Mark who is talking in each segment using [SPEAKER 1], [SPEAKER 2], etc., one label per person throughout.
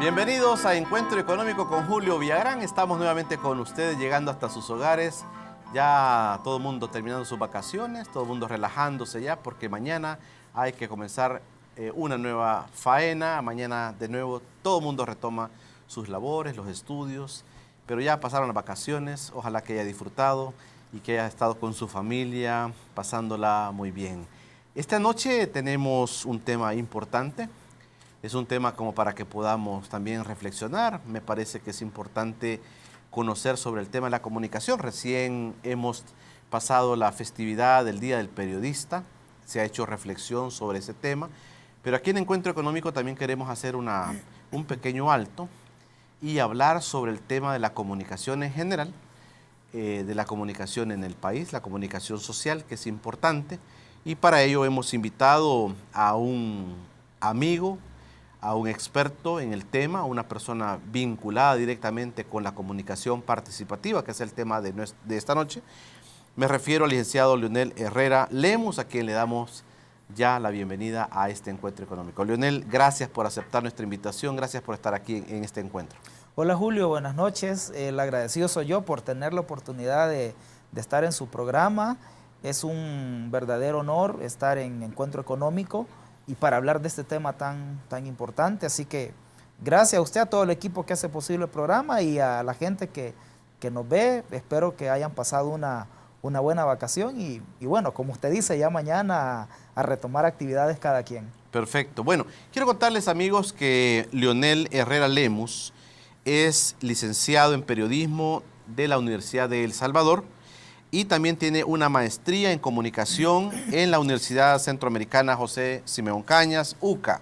[SPEAKER 1] Bienvenidos a Encuentro Económico con Julio Villagrán. Estamos nuevamente con ustedes, llegando hasta sus hogares. Ya todo el mundo terminando sus vacaciones, todo el mundo relajándose ya, porque mañana hay que comenzar una nueva faena. Mañana de nuevo todo el mundo retoma sus labores, los estudios, pero ya pasaron las vacaciones. Ojalá que haya disfrutado y que haya estado con su familia, pasándola muy bien. Esta noche tenemos un tema importante. Es un tema como para que podamos también reflexionar. Me parece que es importante conocer sobre el tema de la comunicación. Recién hemos pasado la festividad del Día del Periodista. Se ha hecho reflexión sobre ese tema. Pero aquí en Encuentro Económico también queremos hacer un pequeño alto y hablar sobre el tema de la comunicación en general, de la comunicación en el país, la comunicación social, que es importante. Y para ello hemos invitado a un amigo, a un experto en el tema, una persona vinculada directamente con la comunicación participativa, que es el tema de esta noche. Me refiero al licenciado Leonel Herrera Lemus, a quien le damos ya la bienvenida a este encuentro económico. Leonel, gracias por aceptar nuestra invitación, gracias por estar aquí en este encuentro.
[SPEAKER 2] Hola Julio, buenas noches. El agradecido soy yo por tener la oportunidad de estar en su programa. Es un verdadero honor estar en Encuentro Económico y para hablar de este tema tan importante. Así que gracias a usted, a todo el equipo que hace posible el programa y a la gente que nos ve. Espero que hayan pasado una buena vacación y bueno, como usted dice, ya mañana a retomar actividades cada quien.
[SPEAKER 1] Perfecto. Bueno, quiero contarles, amigos, que Leonel Herrera Lemus es licenciado en periodismo de la Universidad de El Salvador y también tiene una maestría en comunicación en la Universidad Centroamericana José Simeón Cañas, UCA.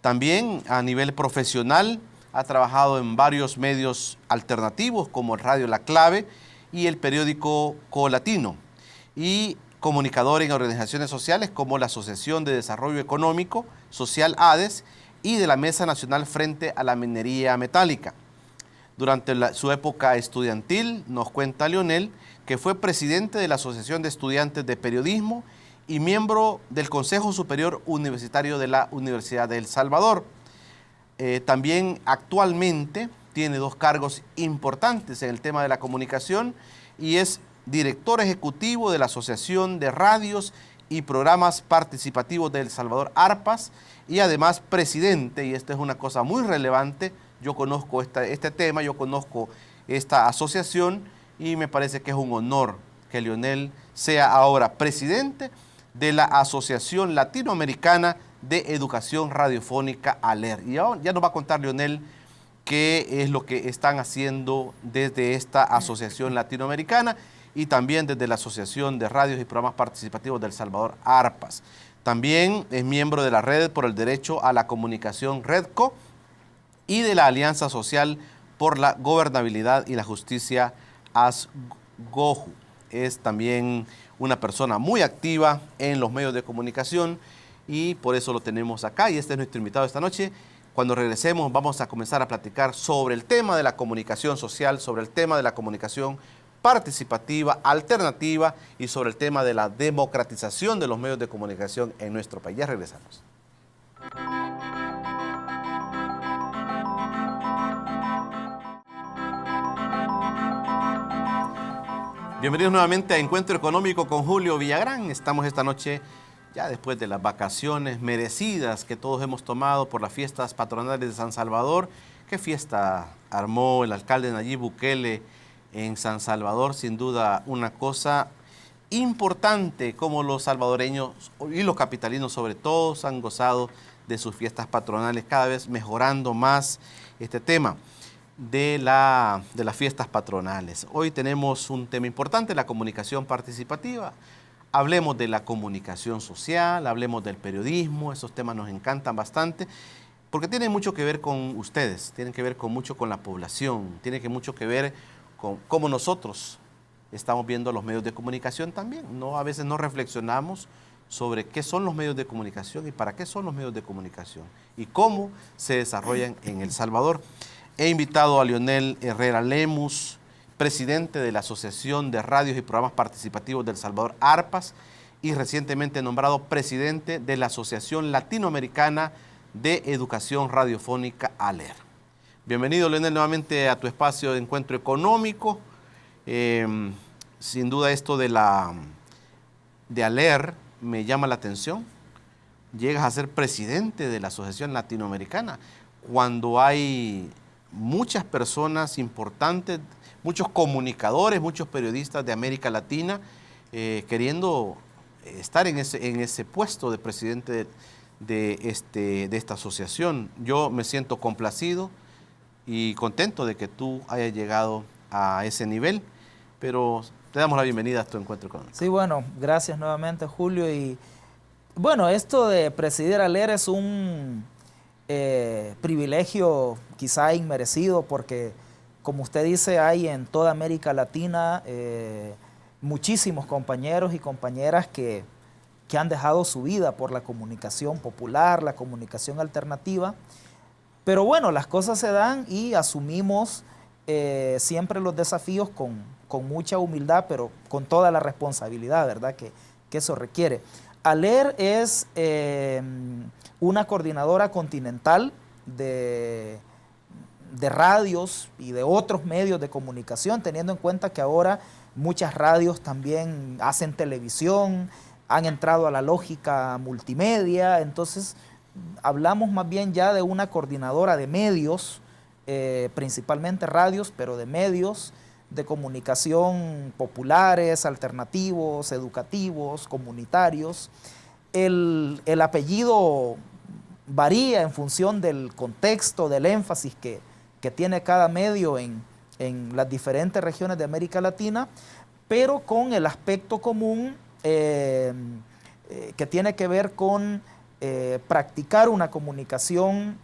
[SPEAKER 1] También a nivel profesional ha trabajado en varios medios alternativos como el Radio La Clave y el periódico Colatino, y comunicador en organizaciones sociales como la Asociación de Desarrollo Económico Social ADES y de la Mesa Nacional Frente a la Minería Metálica. Durante su época estudiantil, nos cuenta Leonel, que fue presidente de la Asociación de Estudiantes de Periodismo y miembro del Consejo Superior Universitario de la Universidad de El Salvador. También actualmente tiene dos cargos importantes en el tema de la comunicación y es director ejecutivo de la Asociación de Radios y Programas Participativos de El Salvador, ARPAS, y además presidente, y esta es una cosa muy relevante. Yo conozco este tema, yo conozco esta asociación y me parece que es un honor que Leonel sea ahora presidente de la Asociación Latinoamericana de Educación Radiofónica, ALER. Y ya nos va a contar Leonel qué es lo que están haciendo desde esta asociación latinoamericana y también desde la Asociación de Radios y Programas Participativos de El Salvador, ARPAS. También es miembro de la Red por el Derecho a la Comunicación, REDCO, y de la Alianza Social por la Gobernabilidad y la Justicia, ASGOJU. Es también una persona muy activa en los medios de comunicación y por eso lo tenemos acá, y este es nuestro invitado esta noche. Cuando regresemos vamos a comenzar a platicar sobre el tema de la comunicación social, sobre el tema de la comunicación participativa, alternativa y sobre el tema de la democratización de los medios de comunicación en nuestro país. Ya regresamos. Bienvenidos nuevamente a Encuentro Económico con Julio Villagrán. Estamos esta noche ya después de las vacaciones merecidas que todos hemos tomado por las fiestas patronales de San Salvador. ¿Qué fiesta armó el alcalde Nayib Bukele en San Salvador? Sin duda una cosa importante, como los salvadoreños y los capitalinos sobre todo han gozado de sus fiestas patronales, cada vez mejorando más este tema de las fiestas patronales. Hoy tenemos un tema importante, la comunicación participativa. Hablemos de la comunicación social, hablemos del periodismo, esos temas nos encantan bastante, porque tienen mucho que ver con ustedes, tienen que ver mucho con la población, tienen mucho que ver con cómo nosotros estamos viendo los medios de comunicación también. A veces no reflexionamos sobre qué son los medios de comunicación y para qué son los medios de comunicación y cómo se desarrollan en El Salvador. He invitado a Leonel Herrera Lemus, presidente de la Asociación de Radios y Programas Participativos de El Salvador, ARPAS, y recientemente nombrado presidente de la Asociación Latinoamericana de Educación Radiofónica, ALER. Bienvenido, Leonel, nuevamente a tu espacio de encuentro económico. Sin duda esto de ALER me llama la atención. Llegas a ser presidente de la Asociación Latinoamericana cuando hay muchas personas importantes, muchos comunicadores, muchos periodistas de América Latina queriendo estar en ese puesto de presidente de esta asociación. Yo me siento complacido y contento de que tú hayas llegado a ese nivel, pero te damos la bienvenida a tu encuentro económico.
[SPEAKER 2] Sí, bueno, gracias nuevamente, Julio. Y bueno, esto de presidir ALER es un privilegio quizá inmerecido porque, como usted dice, hay en toda América Latina muchísimos compañeros y compañeras que han dejado su vida por la comunicación popular, la comunicación alternativa. Pero bueno, las cosas se dan y asumimos siempre los desafíos con mucha humildad, pero con toda la responsabilidad, ¿verdad?, que eso requiere. ALER es una coordinadora continental de radios y de otros medios de comunicación, teniendo en cuenta que ahora muchas radios también hacen televisión, han entrado a la lógica multimedia, entonces hablamos más bien ya de una coordinadora de medios, principalmente radios, pero de medios de comunicación populares, alternativos, educativos, comunitarios. El apellido varía en función del contexto, del énfasis que tiene cada medio en las diferentes regiones de América Latina, pero con el aspecto común que tiene que ver con practicar una comunicación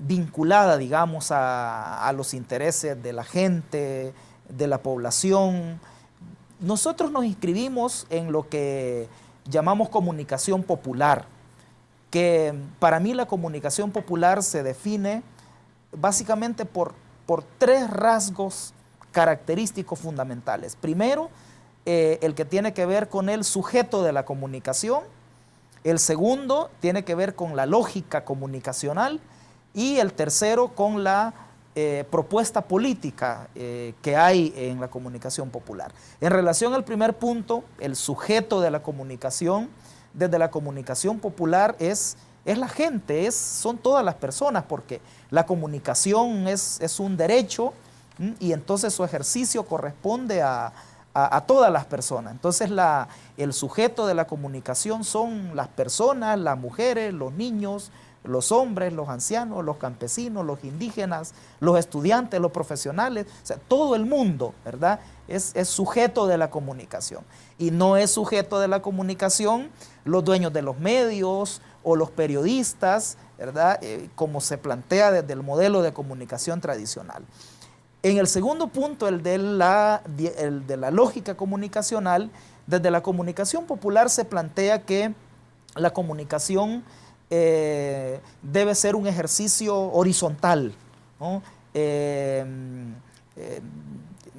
[SPEAKER 2] vinculada, digamos, a los intereses de la gente, de la población. Nosotros nos inscribimos en lo que llamamos comunicación popular, que para mí la comunicación popular se define básicamente por tres rasgos característicos fundamentales. Primero, el que tiene que ver con el sujeto de la comunicación. El segundo tiene que ver con la lógica comunicacional. Y el tercero con la propuesta política que hay en la comunicación popular. En relación al primer punto, el sujeto de la comunicación, desde la comunicación popular es la gente, son todas las personas, porque la comunicación es un derecho y entonces su ejercicio corresponde a todas las personas. Entonces el sujeto de la comunicación son las personas, las mujeres, los niños, los hombres, los ancianos, los campesinos, los indígenas, los estudiantes, los profesionales, o sea, todo el mundo, ¿verdad? Es sujeto de la comunicación. Y no es sujeto de la comunicación los dueños de los medios o los periodistas, ¿verdad? Como se plantea desde el modelo de comunicación tradicional. En el segundo punto, el de la lógica comunicacional, desde la comunicación popular se plantea que la comunicación debe ser un ejercicio horizontal, ¿no?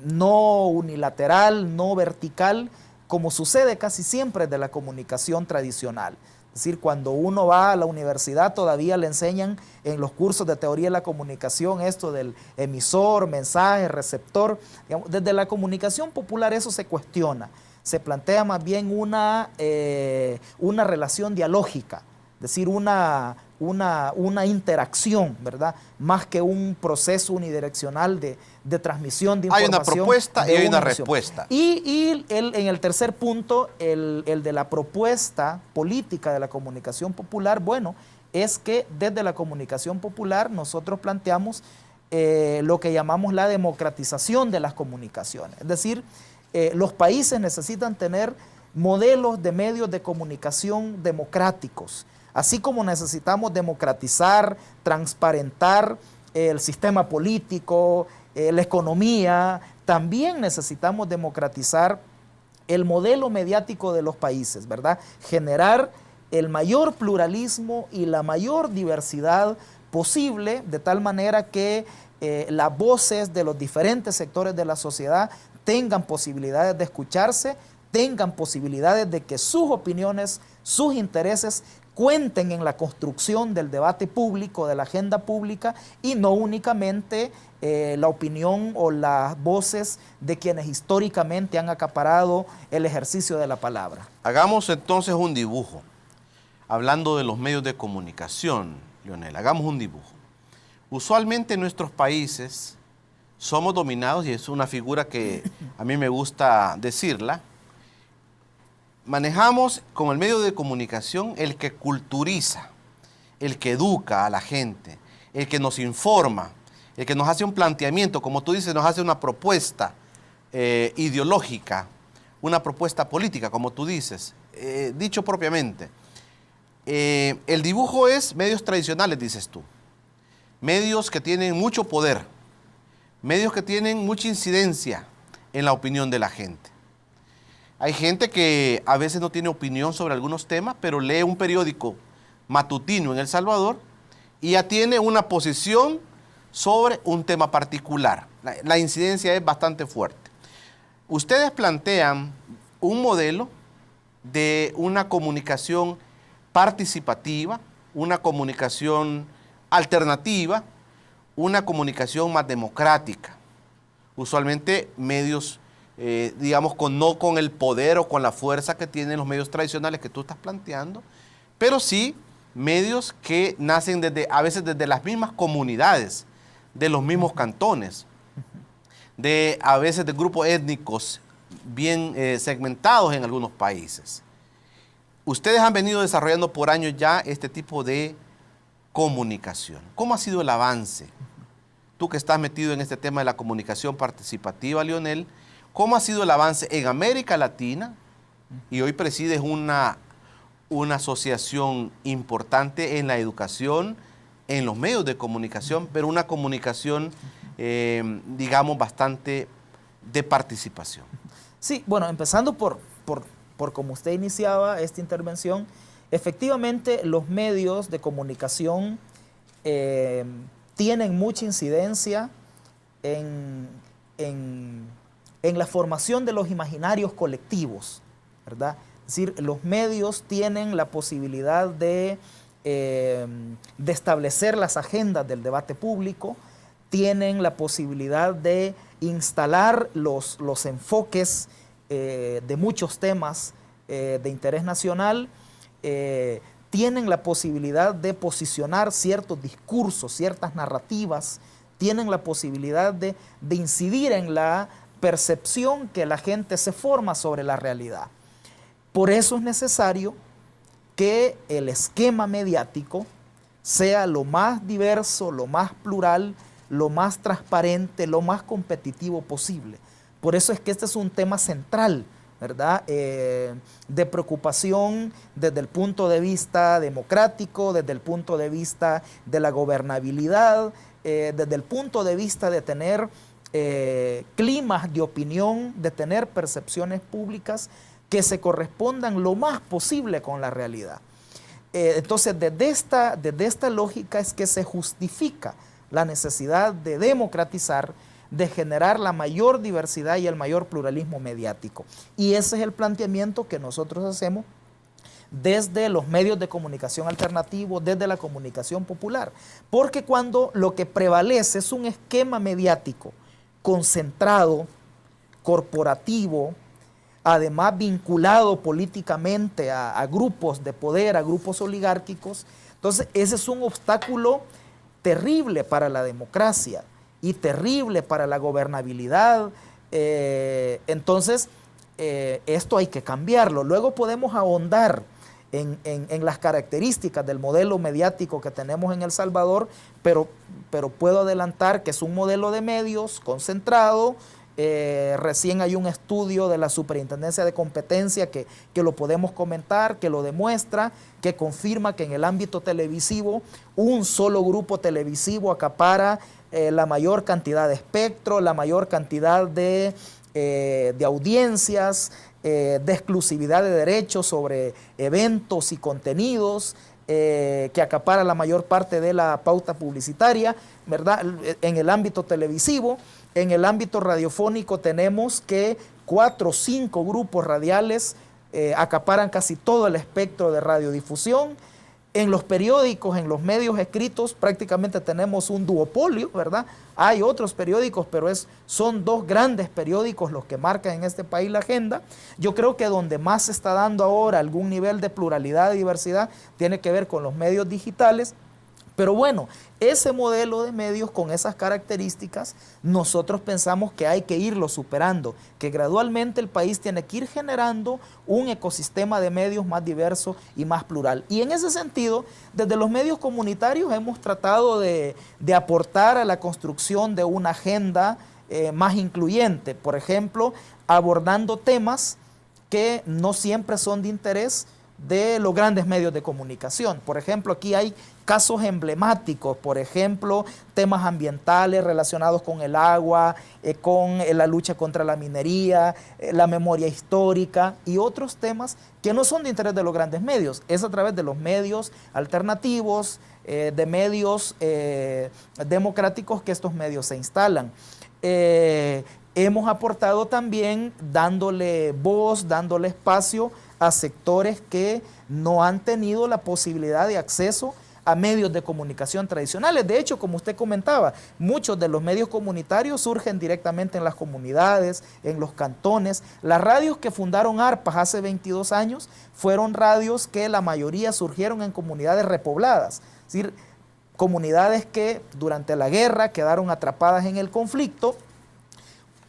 [SPEAKER 2] No unilateral, no vertical, como sucede casi siempre de la comunicación tradicional. Es decir, cuando uno va a la universidad todavía le enseñan en los cursos de teoría de la comunicación esto del emisor, mensaje, receptor. Digamos, desde la comunicación popular eso se cuestiona. Se plantea más bien una relación dialógica, es decir, una interacción, ¿verdad? Más que un proceso unidireccional de transmisión de información.
[SPEAKER 1] Hay una propuesta y hay una respuesta.
[SPEAKER 2] Y en el tercer punto, el de la propuesta política de la comunicación popular, bueno, es que desde la comunicación popular nosotros planteamos lo que llamamos la democratización de las comunicaciones. Es decir, los países necesitan tener modelos de medios de comunicación democráticos. Así como necesitamos democratizar, transparentar el sistema político, la economía, también necesitamos democratizar el modelo mediático de los países, ¿verdad? Generar el mayor pluralismo y la mayor diversidad posible, de tal manera que las voces de los diferentes sectores de la sociedad tengan posibilidades de escucharse tengan posibilidades de que sus opiniones, sus intereses cuenten en la construcción del debate público, de la agenda pública, y no únicamente la opinión o las voces de quienes históricamente han acaparado el ejercicio de la palabra.
[SPEAKER 1] Hagamos entonces un dibujo. Hablando de los medios de comunicación, Leonel, hagamos un dibujo. Usualmente en nuestros países somos dominados, y es una figura que a mí me gusta decirla, manejamos como el medio de comunicación el que culturiza, el que educa a la gente, el que nos informa, el que nos hace un planteamiento, como tú dices, nos hace una propuesta ideológica, una propuesta política, como tú dices, dicho propiamente. El dibujo es medios tradicionales, dices tú, medios que tienen mucho poder, medios que tienen mucha incidencia en la opinión de la gente. Hay gente que a veces no tiene opinión sobre algunos temas, pero lee un periódico matutino en El Salvador y ya tiene una posición sobre un tema particular. La incidencia es bastante fuerte. Ustedes plantean un modelo de una comunicación participativa, una comunicación alternativa, una comunicación más democrática. Usualmente medios, digamos, no con el poder o con la fuerza que tienen los medios tradicionales que tú estás planteando, pero sí medios que nacen a veces desde las mismas comunidades, de los mismos cantones, a veces de grupos étnicos bien segmentados en algunos países. Ustedes han venido desarrollando por años ya este tipo de comunicación. ¿Cómo ha sido el avance? Tú que estás metido en este tema de la comunicación participativa, Leonel, ¿cómo ha sido el avance en América Latina? Y hoy presides una asociación importante en la educación, en los medios de comunicación, pero una comunicación, digamos, bastante de participación.
[SPEAKER 2] Sí, bueno, empezando por como usted iniciaba esta intervención, efectivamente los medios de comunicación tienen mucha incidencia en la formación de los imaginarios colectivos, ¿verdad? Es decir, los medios tienen la posibilidad de establecer las agendas del debate público, tienen la posibilidad de instalar los enfoques de muchos temas de interés nacional, tienen la posibilidad de posicionar ciertos discursos, ciertas narrativas, tienen la posibilidad de incidir en la percepción que la gente se forma sobre la realidad. Por eso es necesario que el esquema mediático sea lo más diverso, lo más plural, lo más transparente, lo más competitivo posible. Por eso es que este es un tema central, ¿verdad? De preocupación desde el punto de vista democrático, desde el punto de vista de la gobernabilidad, desde el punto de vista de tener climas de opinión, de tener percepciones públicas que se correspondan lo más posible con la realidad. Entonces, desde esta lógica es que se justifica la necesidad de democratizar, de generar la mayor diversidad y el mayor pluralismo mediático. Y ese es el planteamiento que nosotros hacemos desde los medios de comunicación alternativos, desde la comunicación popular. Porque cuando lo que prevalece es un esquema mediático concentrado, corporativo, además vinculado políticamente a grupos de poder, a grupos oligárquicos, entonces ese es un obstáculo terrible para la democracia y terrible para la gobernabilidad. Entonces, esto hay que cambiarlo. Luego podemos ahondar en las características del modelo mediático que tenemos en El Salvador, pero puedo adelantar que es un modelo de medios concentrado. Recién hay un estudio de la Superintendencia de Competencia que lo podemos comentar, que lo demuestra, que confirma que en el ámbito televisivo un solo grupo televisivo acapara la mayor cantidad de espectro, la mayor cantidad de audiencias, de exclusividad de derechos sobre eventos y contenidos, que acapara la mayor parte de la pauta publicitaria, ¿verdad? En el ámbito televisivo. En el ámbito radiofónico tenemos que 4 o 5 grupos radiales acaparan casi todo el espectro de radiodifusión. En los periódicos, en los medios escritos, prácticamente tenemos un duopolio, ¿verdad? Hay otros periódicos, pero son 2 grandes periódicos los que marcan en este país la agenda. Yo creo que donde más se está dando ahora algún nivel de pluralidad y diversidad tiene que ver con los medios digitales. Pero bueno, ese modelo de medios con esas características, nosotros pensamos que hay que irlo superando, que gradualmente el país tiene que ir generando un ecosistema de medios más diverso y más plural. Y en ese sentido, desde los medios comunitarios hemos tratado de aportar a la construcción de una agenda más incluyente, por ejemplo, abordando temas que no siempre son de interés de los grandes medios de comunicación. Por ejemplo, aquí hay casos emblemáticos, por ejemplo, temas ambientales relacionados con el agua, con la lucha contra la minería, la memoria histórica y otros temas que no son de interés de los grandes medios. Es a través de los medios alternativos, de medios democráticos que estos medios se instalan. Hemos aportado también dándole voz, dándole espacio a sectores que no han tenido la posibilidad de acceso a medios de comunicación tradicionales. De hecho, como usted comentaba, muchos de los medios comunitarios surgen directamente en las comunidades, en los cantones. Las radios que fundaron ARPAS hace 22 años fueron radios que la mayoría surgieron en comunidades repobladas, es decir, comunidades que durante la guerra quedaron atrapadas en el conflicto,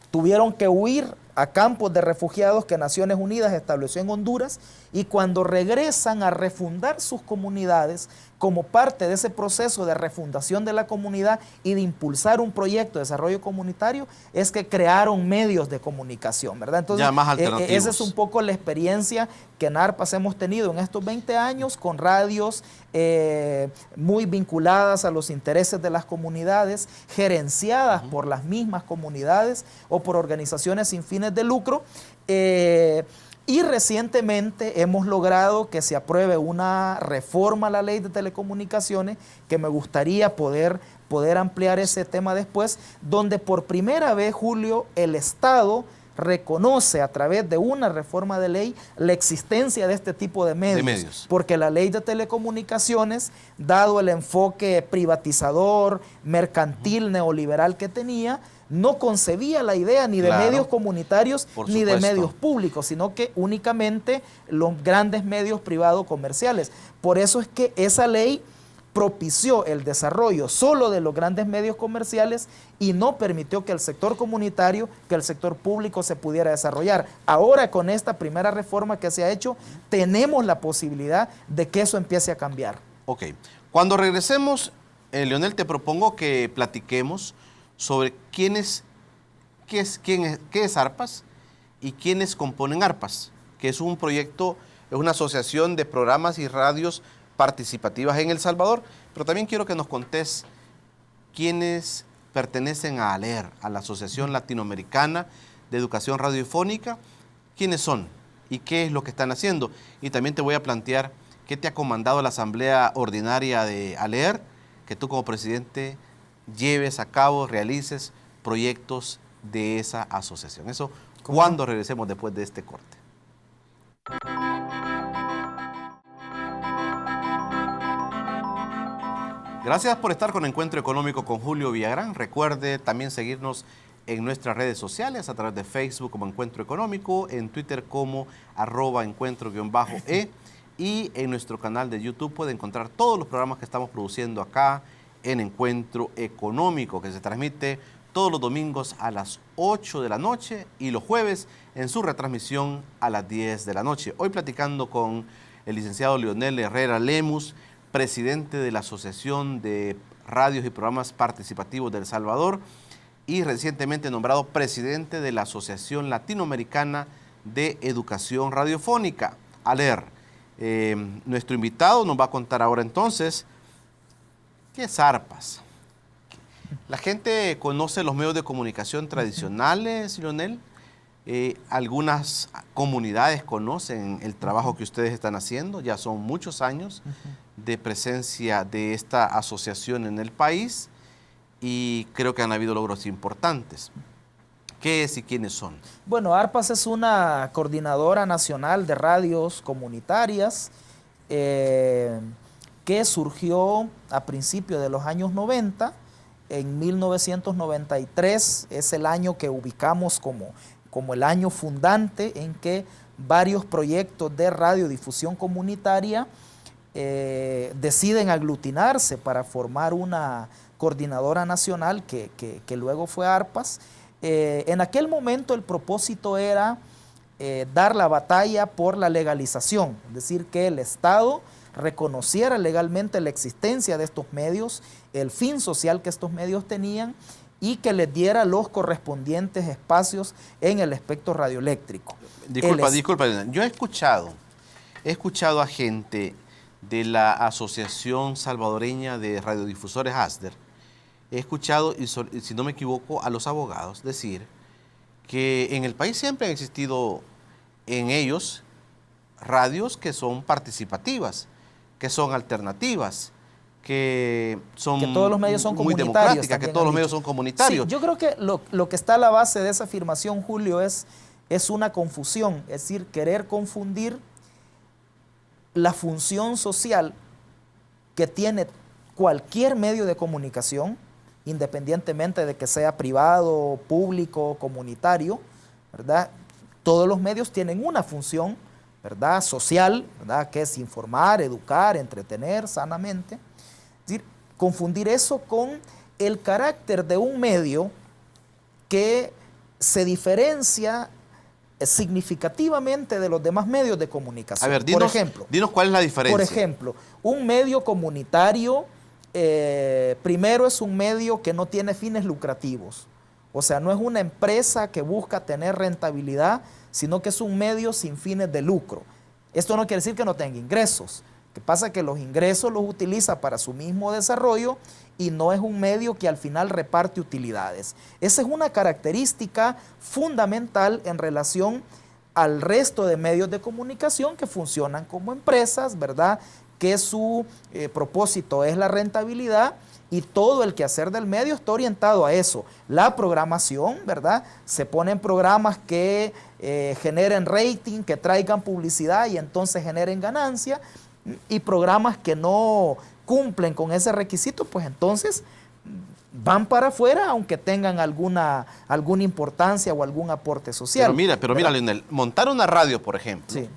[SPEAKER 2] tuvieron que huir a campos de refugiados que Naciones Unidas estableció en Honduras, y cuando regresan a refundar sus comunidades, como parte de ese proceso de refundación de la comunidad y de impulsar un proyecto de desarrollo comunitario, es que crearon medios de comunicación, ¿verdad? Entonces,
[SPEAKER 1] ya más alternativos.
[SPEAKER 2] esa es un poco la experiencia que en ARPAS hemos tenido en estos 20 años con radios muy vinculadas a los intereses de las comunidades, gerenciadas por las mismas comunidades o por organizaciones sin fines de lucro. Y recientemente hemos logrado que se apruebe una reforma a la ley de telecomunicaciones, que me gustaría poder ampliar ese tema después, donde por primera vez, Julio, el Estado reconoce a través de una reforma de ley la existencia de este tipo de medios. Porque la ley de telecomunicaciones, dado el enfoque privatizador, mercantil, neoliberal que tenía, no concebía la idea ni de medios comunitarios ni de medios públicos, sino que únicamente los grandes medios privados comerciales. Por eso es que esa ley propició el desarrollo solo de los grandes medios comerciales y no permitió que el sector comunitario, que el sector público se pudiera desarrollar. Ahora, con esta primera reforma que se ha hecho, tenemos la posibilidad de que eso empiece a cambiar.
[SPEAKER 1] Ok. Cuando regresemos, Leonel, te propongo que platiquemos sobre qué es ARPAS y quiénes componen ARPAS, que es un proyecto, es una asociación de programas y radios participativas en El Salvador, pero también quiero que nos contés quiénes pertenecen a ALER, a la Asociación Latinoamericana de Educación Radiofónica, quiénes son y qué es lo que están haciendo. Y también te voy a plantear qué te ha comandado la Asamblea Ordinaria de ALER, que tú como presidente lleves a cabo, realices proyectos de esa asociación. Eso cuando regresemos después de este corte. Gracias por estar con Encuentro Económico con Julio Villagrán. Recuerde también seguirnos en nuestras redes sociales, a través de Facebook como Encuentro Económico, en Twitter como @encuentro_e, y en nuestro canal de YouTube puede encontrar todos los programas que estamos produciendo acá en Encuentro Económico, que se transmite todos los domingos a las 8 de la noche y los jueves en su retransmisión a las 10 de la noche. Hoy platicando con el licenciado Leonel Herrera Lemus, presidente de la Asociación de Radios y Programas Participativos de El Salvador y recientemente nombrado presidente de la Asociación Latinoamericana de Educación Radiofónica, ALER. Nuestro invitado nos va a contar ahora entonces ¿qué es ARPAS? La gente conoce los medios de comunicación tradicionales, Leonel. Algunas comunidades conocen el trabajo que ustedes están haciendo. Ya son muchos años de presencia de esta asociación en el país. y creo que han habido logros importantes. ¿Qué es y quiénes son?
[SPEAKER 2] Bueno, ARPAS es una coordinadora nacional de radios comunitarias que surgió a principios de los años 90. En 1993 es el año que ubicamos como el año fundante en que varios proyectos de radiodifusión comunitaria deciden aglutinarse para formar una coordinadora nacional que luego fue ARPAS. En aquel momento el propósito era dar la batalla por la legalización, es decir, que el Estado reconociera legalmente la existencia de estos medios, el fin social que estos medios tenían y que les diera los correspondientes espacios en el espectro radioeléctrico.
[SPEAKER 1] Disculpa, yo he escuchado a gente de la Asociación Salvadoreña de Radiodifusores ASDER. He escuchado, y si no me equivoco, a los abogados decir que en el país siempre han existido en ellos radios que son participativas, que son alternativas, que
[SPEAKER 2] todos los medios son
[SPEAKER 1] muy democráticas, que todos los medios son comunitarios.
[SPEAKER 2] Sí, yo creo que lo que está a la base de esa afirmación, Julio, es una confusión, es decir, querer confundir la función social que tiene cualquier medio de comunicación, independientemente de que sea privado, público, comunitario, ¿verdad? Todos los medios tienen una función, ¿verdad?, social, ¿verdad?, que es informar, educar, entretener sanamente. Es decir, confundir eso con el carácter de un medio que se diferencia significativamente de los demás medios de comunicación.
[SPEAKER 1] A ver, dinos cuál es la diferencia.
[SPEAKER 2] Por ejemplo, un medio comunitario, primero es un medio que no tiene fines lucrativos. O sea, no es una empresa que busca tener rentabilidad, sino que es un medio sin fines de lucro. Esto no quiere decir que no tenga ingresos. Lo que pasa es que los ingresos los utiliza para su mismo desarrollo y no es un medio que al final reparte utilidades. Esa es una característica fundamental en relación al resto de medios de comunicación que funcionan como empresas, ¿verdad?, que su propósito es la rentabilidad y todo el quehacer del medio está orientado a eso. La programación, ¿verdad?, se ponen programas que generen rating, que traigan publicidad y entonces generen ganancia, y programas que no cumplen con ese requisito, pues entonces van para afuera, aunque tengan alguna importancia o algún aporte social.
[SPEAKER 1] Pero mira, Leonel, montar una radio, por ejemplo,
[SPEAKER 2] sí,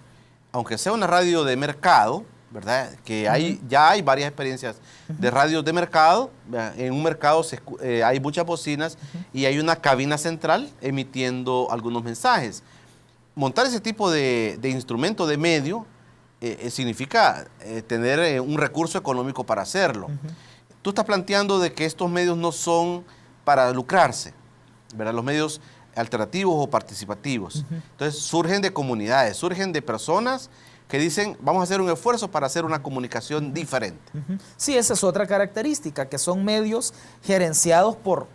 [SPEAKER 1] aunque sea una radio de mercado, ¿verdad?, que ya hay varias experiencias de radios de mercado. En un mercado hay muchas bocinas y hay una cabina central emitiendo algunos mensajes. Montar ese tipo de instrumento de medio significa tener un recurso económico para hacerlo. Tú estás planteando de que estos medios no son para lucrarse, ¿verdad?, los medios alternativos o participativos. Entonces surgen de comunidades, surgen de personas que dicen, vamos a hacer un esfuerzo para hacer una comunicación diferente.
[SPEAKER 2] Sí, esa es otra característica, que son medios gerenciados por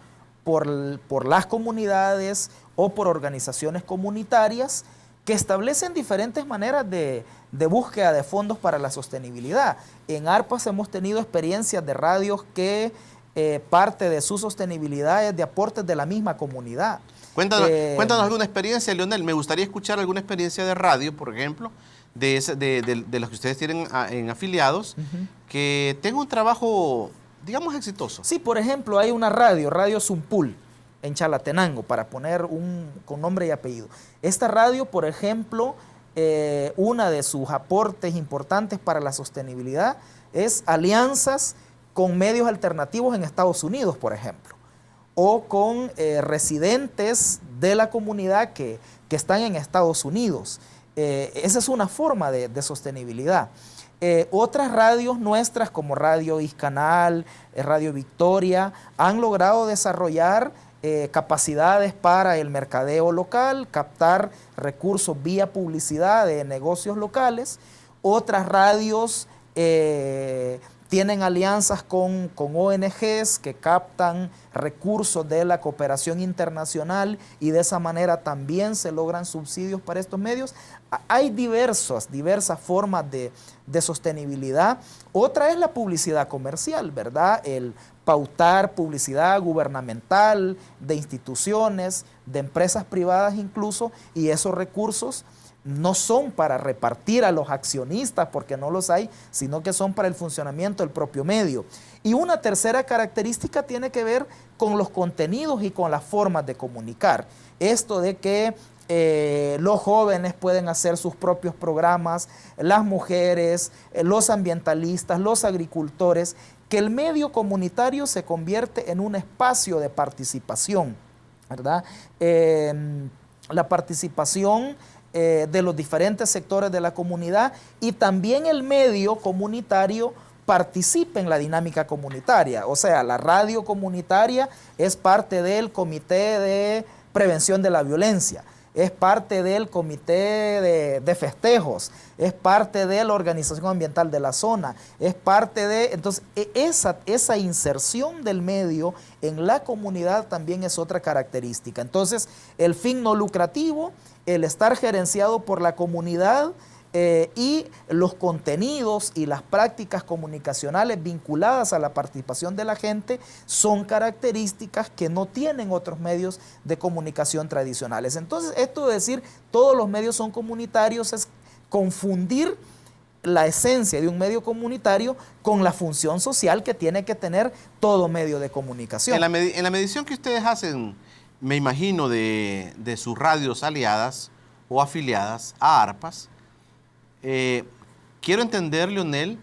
[SPEAKER 2] las comunidades o por organizaciones comunitarias que establecen diferentes maneras de búsqueda de fondos para la sostenibilidad. En ARPAS hemos tenido experiencias de radios que parte de su sostenibilidad es de aportes de la misma comunidad.
[SPEAKER 1] Cuéntanos alguna experiencia, Leonel. Me gustaría escuchar alguna experiencia de radio, por ejemplo, de los que ustedes tienen en afiliados, que tenga un trabajo, digamos, exitoso.
[SPEAKER 2] Sí, por ejemplo, hay una Radio Zumpul, en Chalatenango, para poner con nombre y apellido. Esta radio, por ejemplo, una de sus aportes importantes para la sostenibilidad es alianzas con medios alternativos en Estados Unidos, por ejemplo, o con residentes de la comunidad que están en Estados Unidos. Esa es una forma de sostenibilidad. Otras radios nuestras, como Radio Iscanal, Radio Victoria, han logrado desarrollar capacidades para el mercadeo local, captar recursos vía publicidad de negocios locales. Otras radios tienen alianzas con ONGs que captan recursos de la cooperación internacional y de esa manera también se logran subsidios para estos medios. Hay diversas formas de sostenibilidad. Otra es la publicidad comercial, ¿verdad? El pautar publicidad gubernamental, de instituciones, de empresas privadas incluso, y esos recursos no son para repartir a los accionistas, porque no los hay, sino que son para el funcionamiento del propio medio. Y una tercera característica tiene que ver con los contenidos y con las formas de comunicar. Esto de que los jóvenes pueden hacer sus propios programas, las mujeres, los ambientalistas, los agricultores, que el medio comunitario se convierte en un espacio de participación, ¿verdad? La participación de los diferentes sectores de la comunidad, y también el medio comunitario participa en la dinámica comunitaria. O sea, la radio comunitaria es parte del Comité de Prevención de la Violencia, es parte del comité de festejos, es parte de la organización ambiental de la zona, es parte de... Entonces, esa inserción del medio en la comunidad también es otra característica. Entonces, el fin no lucrativo, el estar gerenciado por la comunidad, y los contenidos y las prácticas comunicacionales vinculadas a la participación de la gente son características que no tienen otros medios de comunicación tradicionales. Entonces, esto de decir todos los medios son comunitarios es confundir la esencia de un medio comunitario con la función social que tiene que tener todo medio de comunicación.
[SPEAKER 1] En la medición que ustedes hacen, me imagino, de sus radios aliadas o afiliadas a ARPAS, quiero entender, Leonel,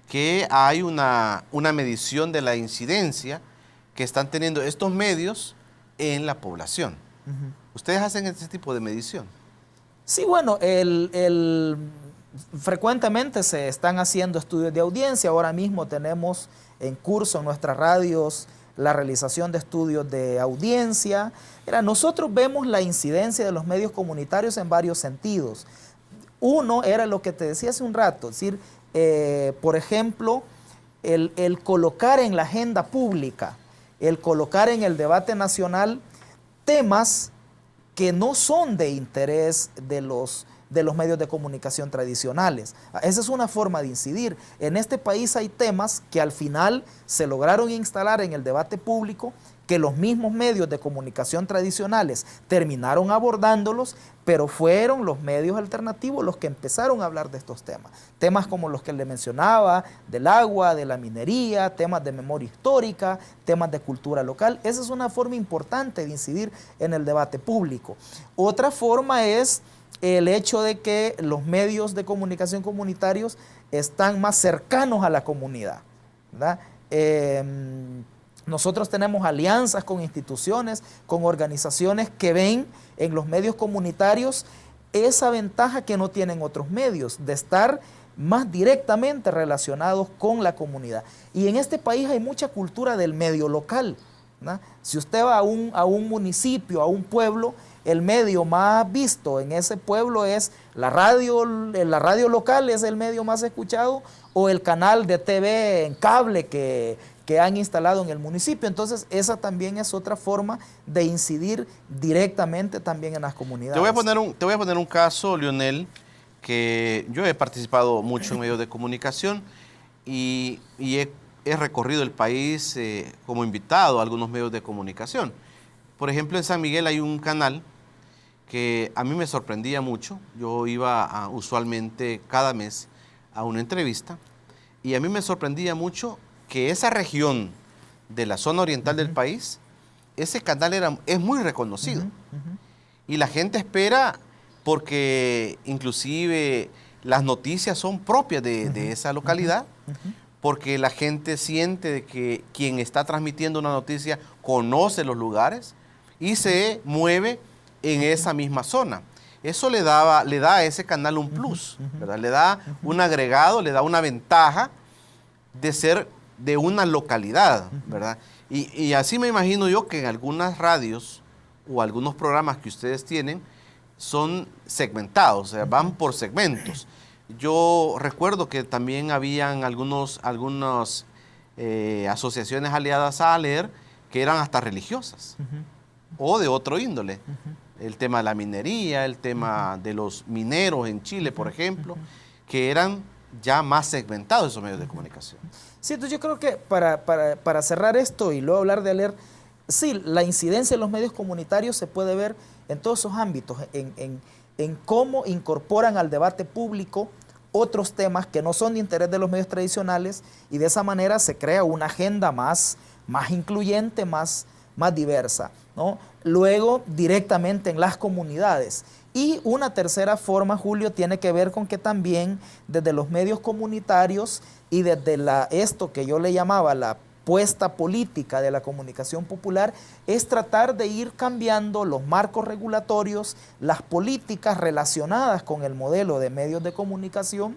[SPEAKER 1] que hay una medición de la incidencia que están teniendo estos medios en la población. ¿Ustedes hacen ese tipo de medición?
[SPEAKER 2] Sí, bueno, frecuentemente se están haciendo estudios de audiencia. Ahora mismo tenemos en curso en nuestras radios la realización de estudios de audiencia. Nosotros vemos la incidencia de los medios comunitarios en varios sentidos. Uno era lo que te decía hace un rato, es decir, por ejemplo, el colocar en la agenda pública, el colocar en el debate nacional temas que no son de interés de los medios de comunicación tradicionales. Esa es una forma de incidir. En este país hay temas que al final se lograron instalar en el debate público, que los mismos medios de comunicación tradicionales terminaron abordándolos, pero fueron los medios alternativos los que empezaron a hablar de estos temas. Temas como los que le mencionaba, del agua, de la minería, temas de memoria histórica, temas de cultura local. Esa es una forma importante de incidir en el debate público. Otra forma es el hecho de que los medios de comunicación comunitarios están más cercanos a la comunidad, ¿verdad? Nosotros tenemos alianzas con instituciones, con organizaciones que ven en los medios comunitarios esa ventaja que no tienen otros medios, de estar más directamente relacionados con la comunidad. Y en este país hay mucha cultura del medio local, ¿verdad? Si usted va a un municipio, a un pueblo, el medio más visto en ese pueblo es la radio local, es el medio más escuchado, o el canal de TV en cable que han instalado en el municipio. Entonces, esa también es otra forma de incidir directamente también en las comunidades.
[SPEAKER 1] Te voy a poner un caso, Leonel, que yo he participado mucho en medios de comunicación y he recorrido el país como invitado a algunos medios de comunicación. Por ejemplo, en San Miguel hay un canal que a mí me sorprendía mucho. Yo iba usualmente cada mes a una entrevista y a mí me sorprendía mucho que esa región de la zona oriental del país, ese canal es muy reconocido. Y la gente espera porque inclusive las noticias son propias de esa localidad, porque la gente siente de que quien está transmitiendo una noticia conoce los lugares y se mueve en esa misma zona. Eso le da a ese canal un plus, ¿verdad? Le da un agregado, le da una ventaja de ser de una localidad, ¿verdad? Y así me imagino yo que en algunas radios o algunos programas que ustedes tienen son segmentados, o sea, van por segmentos. Yo recuerdo que también habían algunas asociaciones aliadas a ALER que eran hasta religiosas o de otro índole. El tema de la minería, el tema de los mineros en Chile, por ejemplo, que eran ya más segmentados esos medios de comunicación.
[SPEAKER 2] Sí, entonces yo creo que para cerrar esto y luego hablar de ALER, sí, la incidencia de los medios comunitarios se puede ver en todos esos ámbitos, en cómo incorporan al debate público otros temas que no son de interés de los medios tradicionales, y de esa manera se crea una agenda más incluyente, más diversa, ¿no? Luego, directamente en las comunidades. Y una tercera forma, Julio, tiene que ver con que también desde los medios comunitarios y desde esto que yo le llamaba la puesta política de la comunicación popular, es tratar de ir cambiando los marcos regulatorios, las políticas relacionadas con el modelo de medios de comunicación,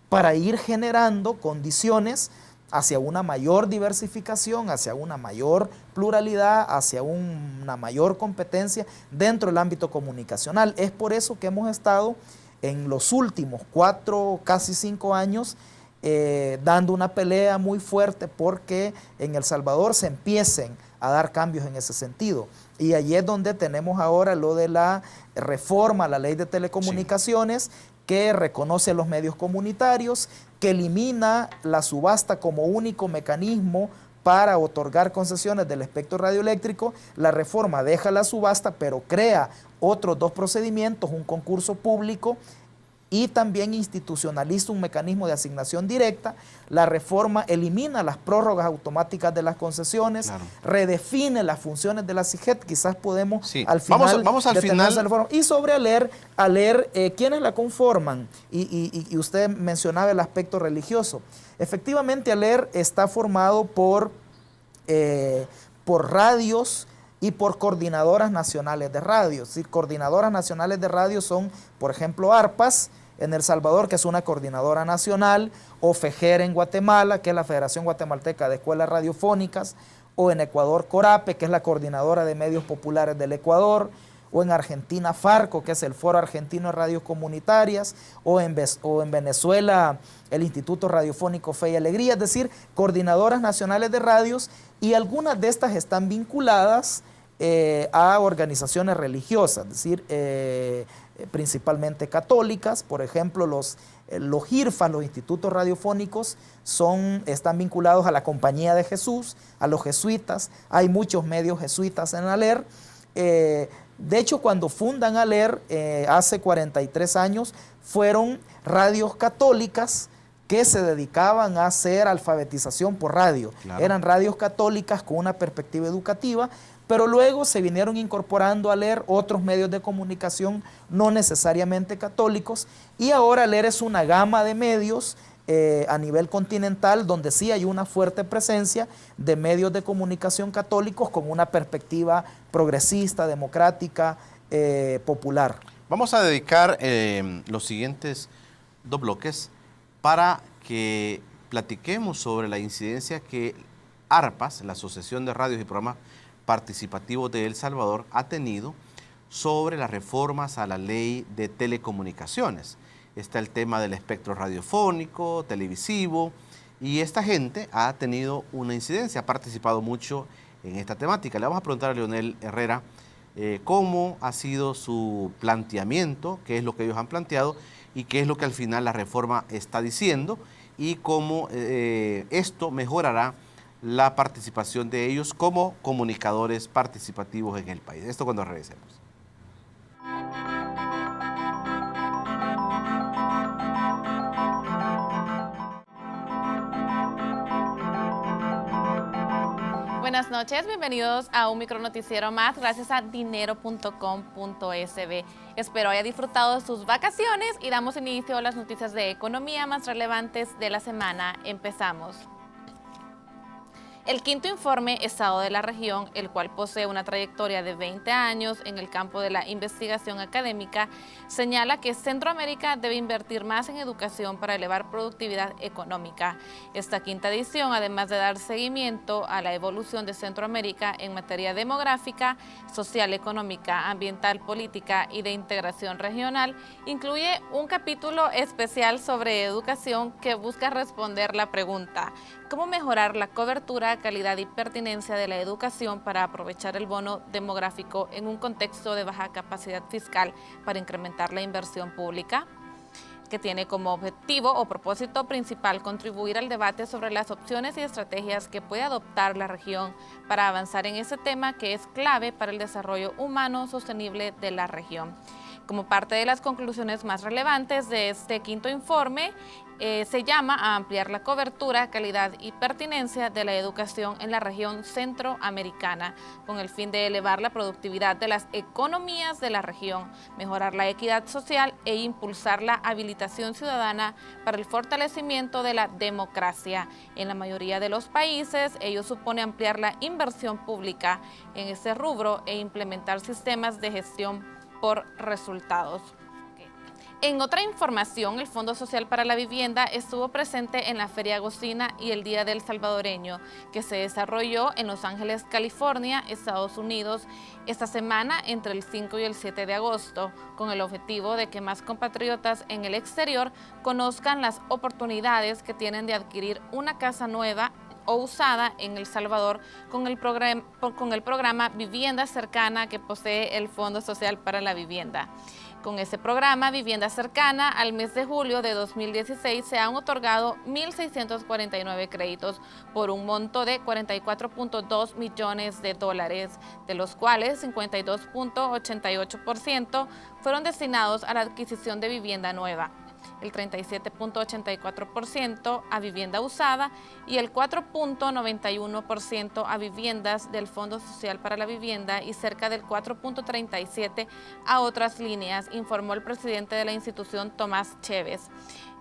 [SPEAKER 2] para ir generando condiciones hacia una mayor diversificación, hacia una mayor pluralidad, hacia una mayor competencia dentro del ámbito comunicacional. Es por eso que hemos estado en los últimos 4, casi 5 años, dando una pelea muy fuerte porque en El Salvador se empiecen a dar cambios en ese sentido. Y allí es donde tenemos ahora lo de la reforma a la ley de telecomunicaciones, sí, que reconoce a los medios comunitarios, que elimina la subasta como único mecanismo para otorgar concesiones del espectro radioeléctrico. La reforma deja la subasta, pero crea otros 2 procedimientos, un concurso público, y también institucionaliza un mecanismo de asignación directa. La reforma elimina las prórrogas automáticas de las concesiones, claro, redefine las funciones de la CIGET. Quizás podemos, sí, al final
[SPEAKER 1] vamos al final.
[SPEAKER 2] Y sobre ALER, ¿quiénes la conforman? Y usted mencionaba el aspecto religioso. Efectivamente, ALER está formado por radios y por coordinadoras nacionales de radio. Es decir, coordinadoras nacionales de radio son, por ejemplo, ARPAS en El Salvador, que es una coordinadora nacional, o FEGER en Guatemala, que es la Federación Guatemalteca de Escuelas Radiofónicas, o en Ecuador CORAPE, que es la Coordinadora de Medios Populares del Ecuador, o en Argentina FARCO, que es el Foro Argentino de Radios Comunitarias, o en Venezuela el Instituto Radiofónico Fe y Alegría, es decir, coordinadoras nacionales de radios, y algunas de estas están vinculadas a organizaciones religiosas, es decir, principalmente católicas. Por ejemplo, los IRFA, los institutos radiofónicos, están vinculados a la Compañía de Jesús, a los jesuitas. Hay muchos medios jesuitas en ALER. De hecho, cuando fundan ALER, hace 43 años, fueron radios católicas que se dedicaban a hacer alfabetización por radio. Claro. Eran radios católicas con una perspectiva educativa, pero luego se vinieron incorporando a ALER otros medios de comunicación no necesariamente católicos, y ahora ALER es una gama de medios a nivel continental, donde sí hay una fuerte presencia de medios de comunicación católicos con una perspectiva progresista, democrática, popular.
[SPEAKER 1] Vamos a dedicar los siguientes 2 bloques para que platiquemos sobre la incidencia que ARPAS, la Asociación de Radios y Programas Participativos de El Salvador, ha tenido sobre las reformas a la ley de telecomunicaciones. Está el tema del espectro radiofónico, televisivo, y esta gente ha tenido una incidencia, ha participado mucho en esta temática. Le vamos a preguntar a Leonel Herrera cómo ha sido su planteamiento, qué es lo que ellos han planteado y qué es lo que al final la reforma está diciendo, y cómo esto mejorará la participación de ellos como comunicadores participativos en el país. Esto cuando regresemos.
[SPEAKER 3] Buenas noches, bienvenidos a un micronoticiero más gracias a dinero.com.sb. Espero haya disfrutado de sus vacaciones y damos inicio a las noticias de economía más relevantes de la semana. Empezamos. El quinto informe, Estado de la Región, el cual posee una trayectoria de 20 años en el campo de la investigación académica, señala que Centroamérica debe invertir más en educación para elevar productividad económica. Esta quinta edición, además de dar seguimiento a la evolución de Centroamérica en materia demográfica, social, económica, ambiental, política y de integración regional, incluye un capítulo especial sobre educación que busca responder la pregunta: ¿cómo mejorar la cobertura, calidad y pertinencia de la educación para aprovechar el bono demográfico en un contexto de baja capacidad fiscal para incrementar la inversión pública? Que tiene como objetivo o propósito principal contribuir al debate sobre las opciones y estrategias que puede adoptar la región para avanzar en ese tema que es clave para el desarrollo humano sostenible de la región. Como parte de las conclusiones más relevantes de este quinto informe, se llama a ampliar la cobertura, calidad y pertinencia de la educación en la región centroamericana, con el fin de elevar la productividad de las economías de la región, mejorar la equidad social e impulsar la habilitación ciudadana para el fortalecimiento de la democracia. En la mayoría de los países, ello supone ampliar la inversión pública en ese rubro e implementar sistemas de gestión por resultados. En otra información, el Fondo Social para la Vivienda estuvo presente en la Feria Agostina y el Día del Salvadoreño, que se desarrolló en Los Ángeles, California, Estados Unidos, esta semana entre el 5 y el 7 de agosto, con el objetivo de que más compatriotas en el exterior conozcan las oportunidades que tienen de adquirir una casa nueva o usada en El Salvador con el programa Vivienda Cercana que posee el Fondo Social para la Vivienda. Con ese programa Vivienda Cercana, al mes de julio de 2016 se han otorgado 1.649 créditos por un monto de $44.2 millones, de los cuales 52.88% fueron destinados a la adquisición de vivienda nueva, el 37.84% a vivienda usada y el 4.91% a viviendas del Fondo Social para la Vivienda y cerca del 4.37% a otras líneas, informó el presidente de la institución, Tomás Chévez.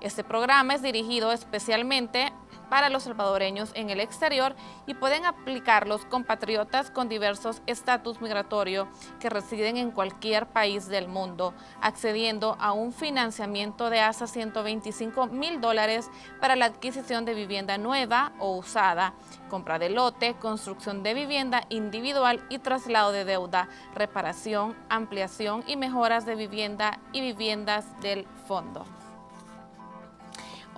[SPEAKER 3] Este programa es dirigido especialmente para los salvadoreños en el exterior y pueden aplicar los compatriotas con diversos estatus migratorio que residen en cualquier país del mundo, accediendo a un financiamiento de hasta $125.000 para la adquisición de vivienda nueva o usada, compra de lote, construcción de vivienda individual y traslado de deuda, reparación, ampliación y mejoras de vivienda y viviendas del fondo.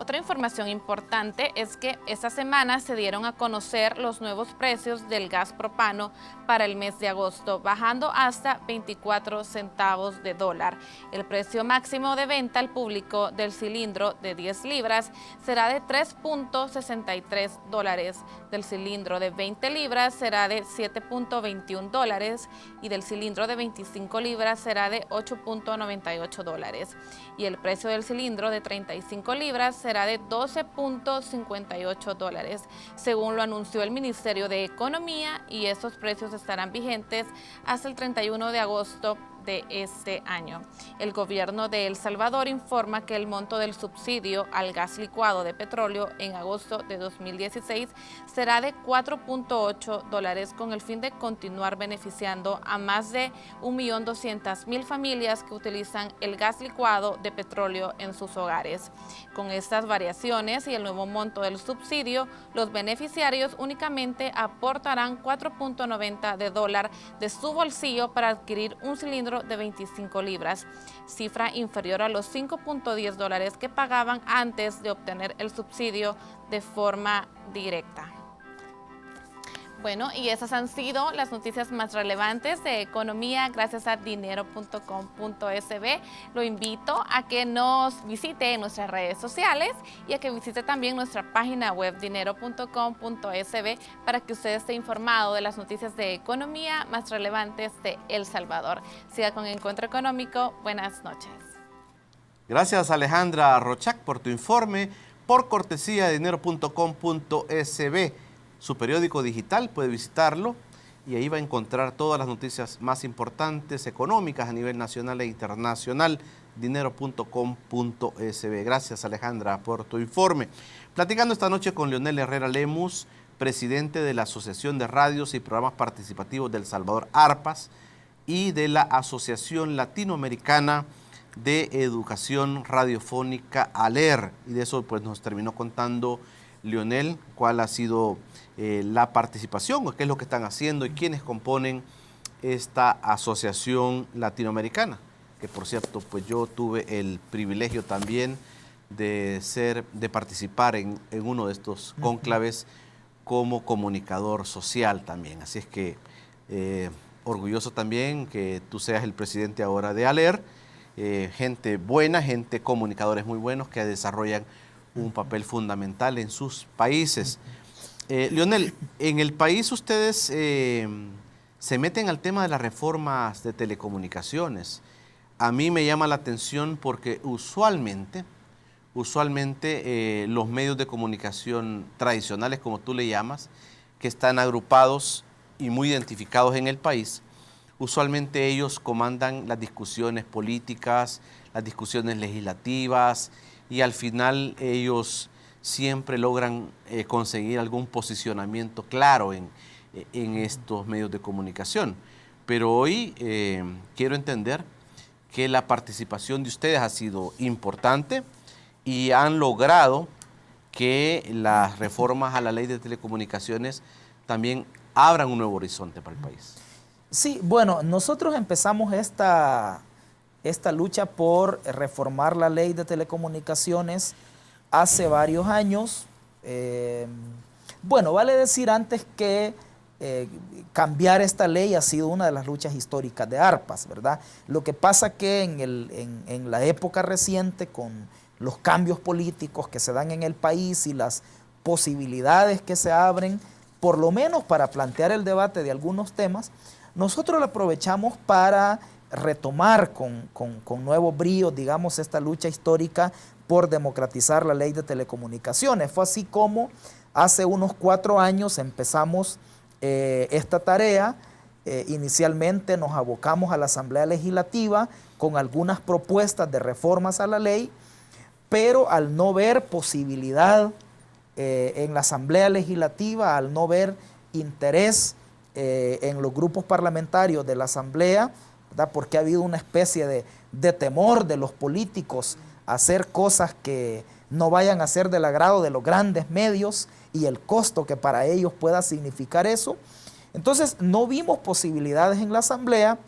[SPEAKER 3] Otra información importante es que esta semana se dieron a conocer los nuevos precios del gas propano para el mes de agosto, bajando hasta 24 centavos de dólar. El precio máximo de venta al público del cilindro de 10 libras será de $3.63, del cilindro de 20 libras será de $7.21 y del cilindro de 25 libras será de $8.98. Y el precio del cilindro de 35 libras será de $12.58, según lo anunció el Ministerio de Economía, y estos precios estarán vigentes hasta el 31 de agosto de este año. El gobierno de El Salvador informa que el monto del subsidio al gas licuado de petróleo en agosto de 2016 será de $4.8 con el fin de continuar beneficiando a más de 1.200.000 familias que utilizan el gas licuado de petróleo en sus hogares. Con estas variaciones y el nuevo monto del subsidio, los beneficiarios únicamente aportarán $4.90 de su bolsillo para adquirir un cilindro de 25 libras, cifra inferior a los $5.10 que pagaban antes de obtener el subsidio de forma directa. Bueno, y esas han sido las noticias más relevantes de economía gracias a dinero.com.sb. Lo invito a que nos visite en nuestras redes sociales y a que visite también nuestra página web dinero.com.sb para que usted esté informado de las noticias de economía más relevantes de El Salvador. Siga con Encuentro Económico. Buenas noches.
[SPEAKER 1] Gracias, Alejandra Rochac, por tu informe, por cortesía de dinero.com.sb. Su periódico digital, puede visitarlo y ahí va a encontrar todas las noticias más importantes económicas a nivel nacional e internacional, dinero.com.sb. Gracias, Alejandra, por tu informe. Platicando esta noche con Leonel Herrera Lemus, presidente de la Asociación de Radios y Programas Participativos del Salvador, ARPAS, y de la Asociación Latinoamericana de Educación Radiofónica, ALER. Y de eso pues nos terminó contando Leonel cuál ha sido la participación, o qué es lo que están haciendo y quiénes componen esta asociación latinoamericana, que por cierto pues yo tuve el privilegio también de participar en uno de estos cónclaves como comunicador social también. Así es que orgulloso también que tú seas el presidente ahora de ALER, gente buena, gente, comunicadores muy buenos que desarrollan un papel fundamental en sus países. Leonel, en el país ustedes se meten al tema de las reformas de telecomunicaciones. A mí me llama la atención porque usualmente los medios de comunicación tradicionales, como tú le llamas, que están agrupados y muy identificados en el país, usualmente ellos comandan las discusiones políticas, las discusiones legislativas, y al final ellos siempre logran conseguir algún posicionamiento claro en estos medios de comunicación. Pero hoy quiero entender que la participación de ustedes ha sido importante y han logrado que las reformas a la ley de telecomunicaciones también abran un nuevo horizonte para el país.
[SPEAKER 2] Sí, bueno, nosotros empezamos esta lucha por reformar la ley de telecomunicaciones hace varios años. Bueno, vale decir antes que cambiar esta ley ha sido una de las luchas históricas de ARPAS, ¿verdad? Lo que pasa que en la época reciente, con los cambios políticos que se dan en el país y las posibilidades que se abren, por lo menos para plantear el debate de algunos temas, nosotros lo aprovechamos para retomar con nuevos bríos, digamos, esta lucha histórica por democratizar la ley de telecomunicaciones. Fue así como hace unos 4 años empezamos esta tarea. Inicialmente nos abocamos a la Asamblea Legislativa con algunas propuestas de reformas a la ley, pero al no ver posibilidad en la Asamblea Legislativa, al no ver interés en los grupos parlamentarios de la Asamblea, ¿verdad? Porque ha habido una especie de temor de los políticos a hacer cosas que no vayan a ser del agrado de los grandes medios y el costo que para ellos pueda significar eso. Entonces no vimos posibilidades en la Asamblea,